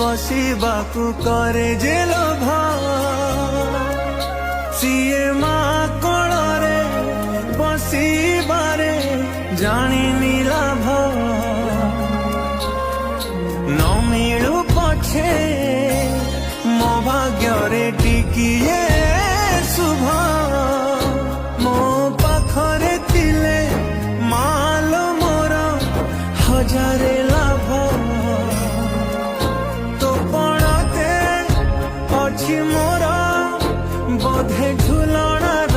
ବସିବାକୁ କରେ ଯେ ଲୋଭ ସିଏ ମା କୋଳରେ ବସିବାରେ ଜାଣିନି ଲାଭ ନ ମିଳୁ ପଛେ ମୋ ଭାଗ୍ୟରେ ଟିକିଏ ଶୁଭ ମୋ ପାଖରେ ଥିଲେ ମାଲ ମୋର ହଜାରେ ଲାଭ ତୋ ପଣତେ ଅଛି ମୋର ବୋଧେ ଝୁଲଣାର